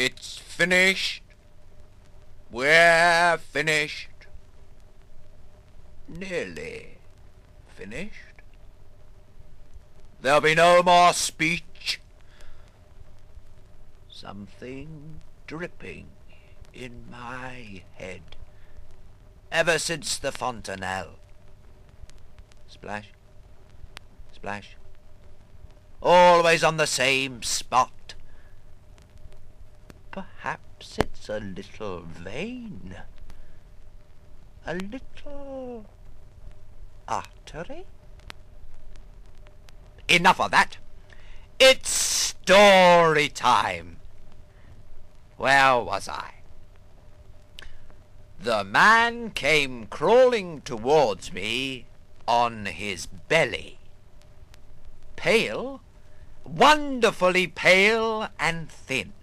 It's finished. We're finished. Nearly finished. There'll be no more speech. Something dripping in my head ever since the fontanelle. Splash, splash, always on the same spot. Perhaps it's a little vain, a little artery. Enough of that. It's story time. Where was I? The man came crawling towards me on his belly. Pale, wonderfully pale and thin.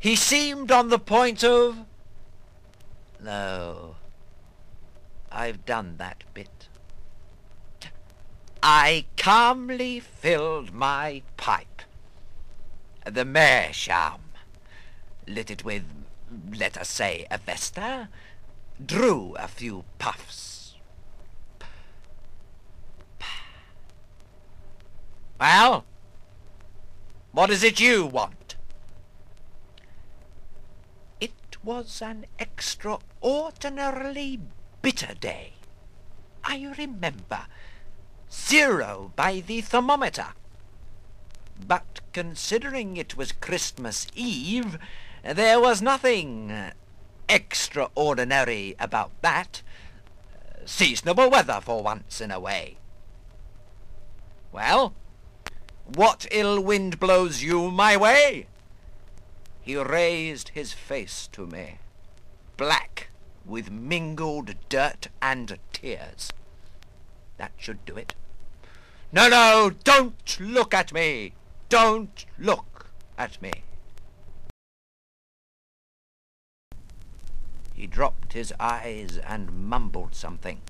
He seemed on the point of... No, I've done that bit. I calmly filled my pipe, the meerschaum, lit it with, let us say, a Vesta, drew a few puffs. Well, what is it you want? It was an extraordinarily bitter day. I remember 0 by the thermometer. But considering it was Christmas Eve, there was nothing extraordinary about that. Seasonable weather for once in a way. Well, what ill wind blows you my way? He raised his face to me, black with mingled dirt and tears. That should do it. No, no, don't look at me. Don't look at me. He dropped his eyes and mumbled something.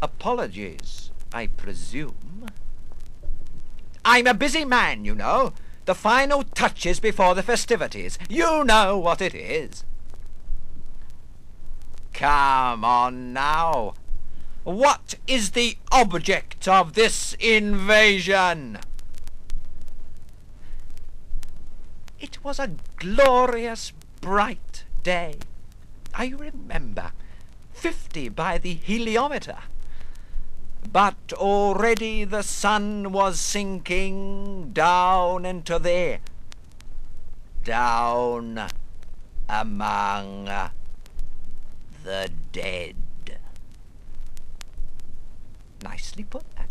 Apologies, I presume. I'm a busy man, you know. The final touches before the festivities. You know what it is. Come on now. What is the object of this invasion? It was a glorious, bright day. I remember 50 by the heliometer. But already the sun was sinking down into there, down among the dead. Nicely put that.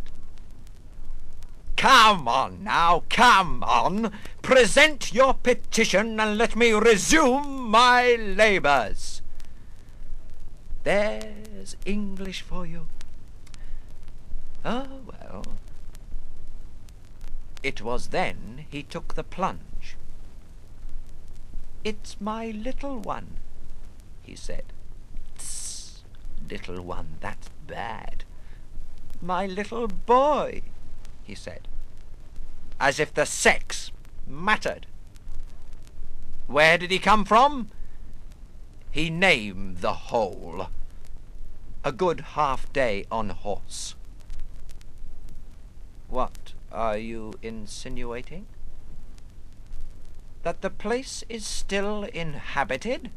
Come on now, come on. Present your petition and let me resume my labours. There's English for you. Oh, well. It was then he took the plunge. It's my little one, he said. Tss, little one, that's bad. My little boy, he said, as if the sex mattered. Where did he come from? He named the whole. A good half day on horse. What are you insinuating? That the place is still inhabited?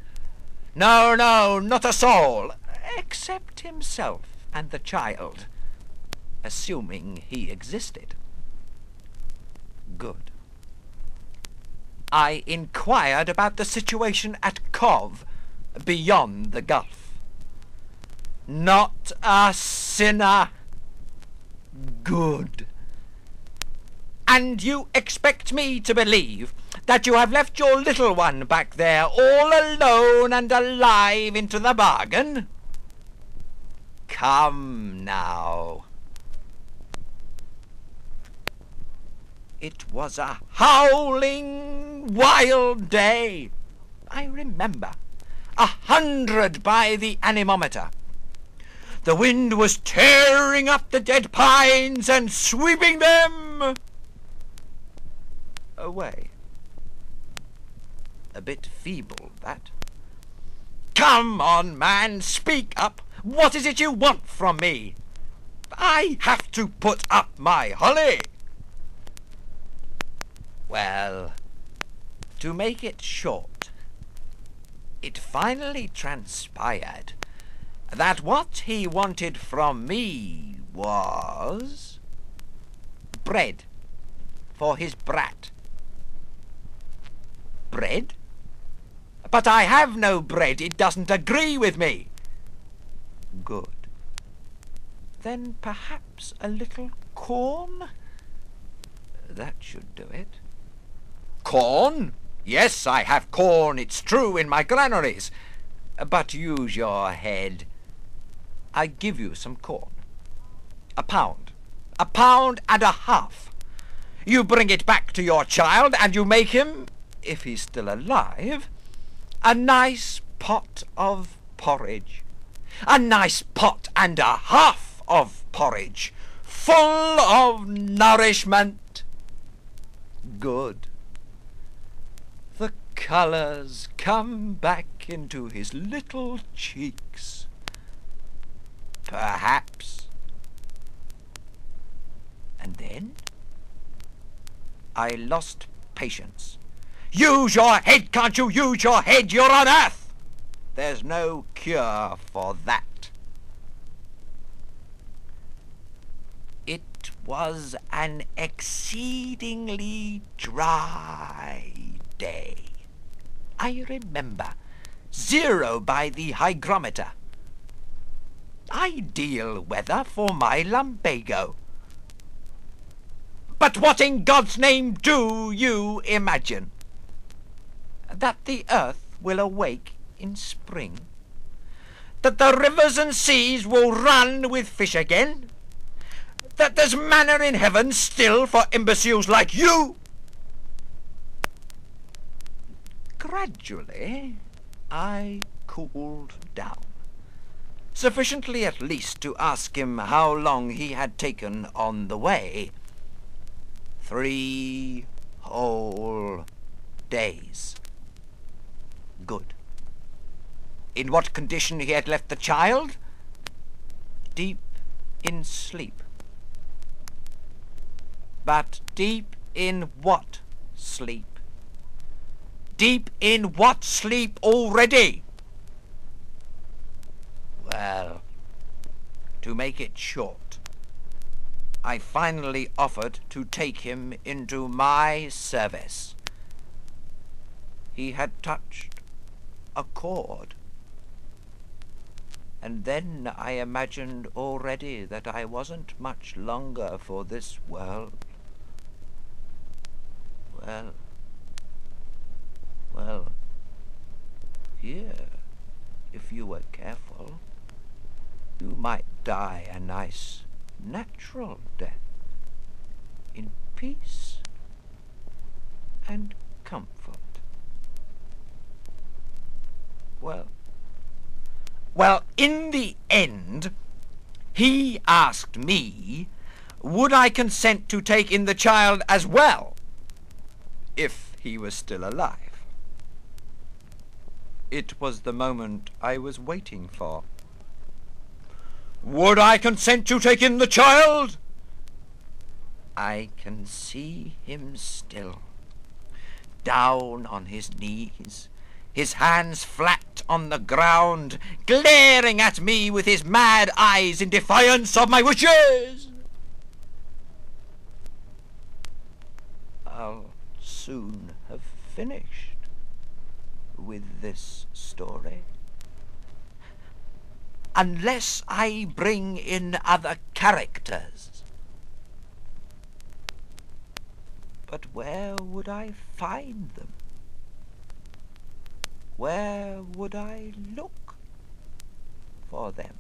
No, no, not a soul, except himself and the child, assuming he existed. Good. I inquired about the situation at Cov, beyond the Gulf. Not a sinner. Good. And you expect me to believe that you have left your little one back there all alone and alive into the bargain? Come now. It was a howling, wild day. I remember. 100 by the anemometer. The wind was tearing up the dead pines and sweeping them away. A bit feeble, that. "Come on, man, speak up. What is it you want from me? I have to put up my holly." Well, to make it short, it finally transpired that what he wanted from me was bread for his brat. Bread? But I have no bread. It doesn't agree with me. Good. Then perhaps a little corn? That should do it. Corn? Yes, I have corn, it's true, in my granaries. But use your head. I give you some corn. A pound and a half. You bring it back to your child, and you make him, if he's still alive, a nice pot of porridge. A nice pot and a half of porridge, full of nourishment. Good. The colours come back into his little cheeks. Perhaps. And then I lost patience. Use your head, can't you? Use your head, you're on earth! There's no cure for that. It was an exceedingly dry day. I remember. 0 by the hygrometer. Ideal weather for my lumbago. But what in God's name do you imagine? That the earth will awake in spring? That the rivers and seas will run with fish again? That there's manna in heaven still for imbeciles like you? Gradually, I cooled down. Sufficiently at least to ask him how long he had taken on the way. 3 whole days. Good. In what condition he had left the child? Deep in sleep. But deep in what sleep? Deep in what sleep already? Well, to make it short, I finally offered to take him into my service. He had touched a chord. And then I imagined already that I wasn't much longer for this world. Well, here, if you were careful, you might die a nice, natural death, in peace and comfort. Well, in the end, he asked me, would I consent to take in the child as well, if he was still alive. It was the moment I was waiting for. Would I consent to take in the child? I can see him still, down on his knees, his hands flat on the ground, glaring at me with his mad eyes in defiance of my wishes. I'll soon have finished with this story, unless I bring in other characters. But where would I find them? Where would I look for them?